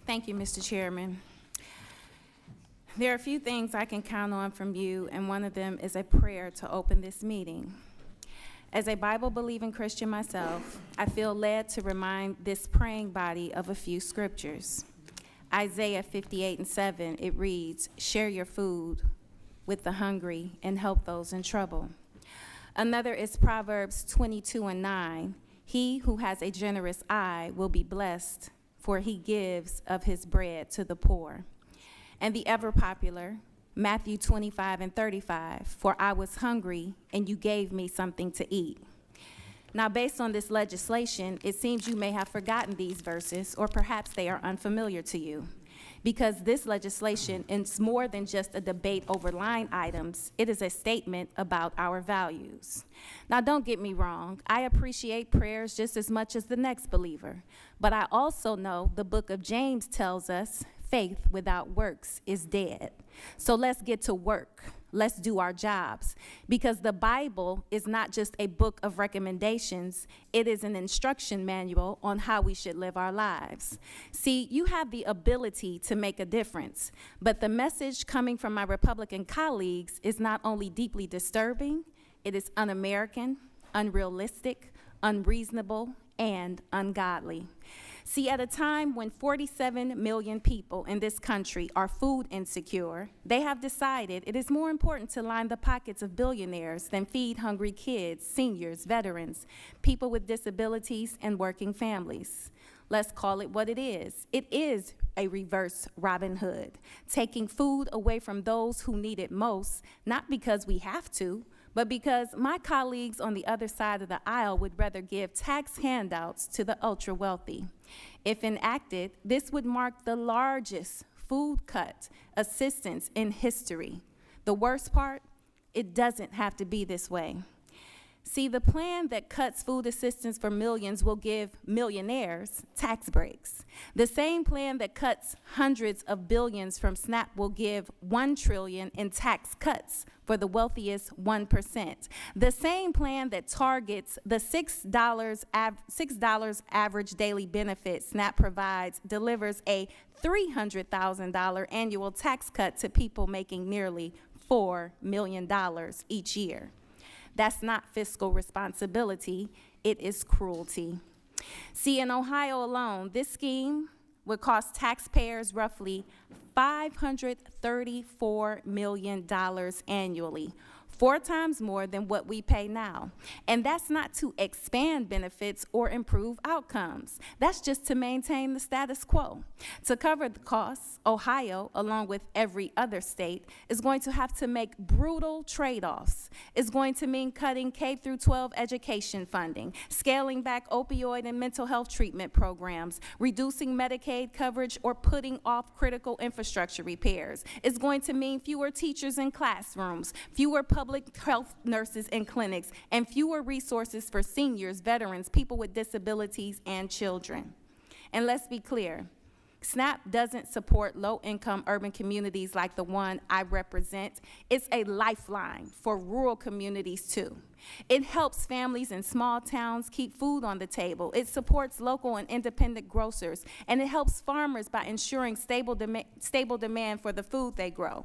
Thank you, Mr. Chairman. There are a few things I can count on from you, and one of them is a prayer to open this meeting. As a Bible-believing Christian myself, I feel led to remind this praying body of a few scriptures. Isaiah 58:7, it reads, "Share your food with the hungry and help those in trouble." Another is Proverbs 22:9, "He who has a generous eye will be blessed, for he gives of his bread to the poor." And the ever popular Matthew 25:35, "For I was hungry and you gave me something to eat." Now, based on this legislation, it seems you may have forgotten these verses, or perhaps they are unfamiliar to you. Because this legislation is more than just a debate over line items, it is a statement about our values. Now, don't get me wrong, I appreciate prayers just as much as the next believer, but I also know the book of James tells us faith without works is dead. So let's get to work. Let's do our jobs, because the Bible is not just a book of recommendations, it is an instruction manual on how we should live our lives. See, you have the ability to make a difference, but the message coming from my Republican colleagues is not only deeply disturbing, it is un-American, unrealistic, unreasonable, and ungodly. See, at a time when 47 million people in this country are food insecure, they have decided it is more important to line the pockets of billionaires than feed hungry kids, seniors, veterans, people with disabilities, and working families. Let's call it what it is. It is a reverse Robin Hood, taking food away from those who need it most, not because we have to, but because my colleagues on the other side of the aisle would rather give tax handouts to the ultra-wealthy. If enacted, this would mark the largest food cut assistance in history. The worst part, it doesn't have to be this way. See, the plan that cuts food assistance for millions will give millionaires tax breaks. The same plan that cuts hundreds of billions from SNAP will give $1 trillion in tax cuts for the wealthiest 1%. The same plan that targets the $6 average daily benefit SNAP provides delivers a $300,000 annual tax cut to people making nearly $4 million each year. That's not fiscal responsibility, it is cruelty. See, in Ohio alone, this scheme would cost taxpayers roughly $534 million annually, 4 times more than what we pay now. And that's not to expand benefits or improve outcomes. That's just to maintain the status quo. To cover the costs, Ohio, along with every other state, is going to have to make brutal trade-offs. It's going to mean cutting K-12 education funding, scaling back opioid and mental health treatment programs, reducing Medicaid coverage, or putting off critical infrastructure repairs. It's going to mean fewer teachers in classrooms, fewer public health nurses in clinics, and fewer resources for seniors, veterans, people with disabilities, and children. And let's be clear, SNAP doesn't support low-income urban communities like the one I represent. It's a lifeline for rural communities too. It helps families in small towns keep food on the table. It supports local and independent grocers, and it helps farmers by ensuring stable demand for the food they grow.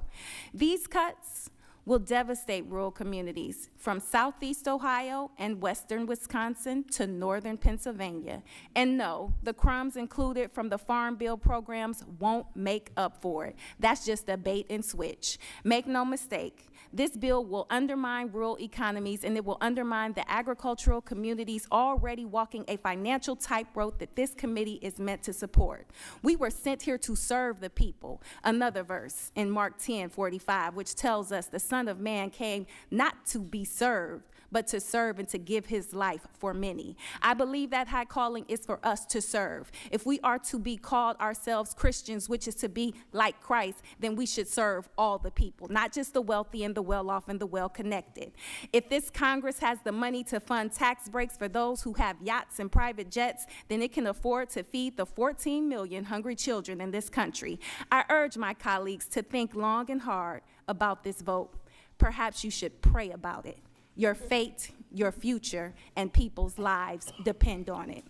These cuts will devastate rural communities from southeast Ohio and western Wisconsin to northern Pennsylvania. And no, the crumbs included from the Farm Bill programs won't make up for it. That's just a bait and switch. Make no mistake, this bill will undermine rural economies, and it will undermine the agricultural communities already walking a financial tightrope that this committee is meant to support. We were sent here to serve the people. Another verse in Mark 10:45, which tells us the Son of Man came not to be served, but to serve and to give his life for many. I believe that high calling is for us to serve. If we are to be called ourselves Christians, which is to be like Christ, then we should serve all the people, not just the wealthy and the well-off and the well-connected. If this Congress has the money to fund tax breaks for those who have yachts and private jets, then it can afford to feed the 14 million hungry children in this country. I urge my colleagues to think long and hard about this vote. Perhaps you should pray about it. Your fate, your future, and people's lives depend on it.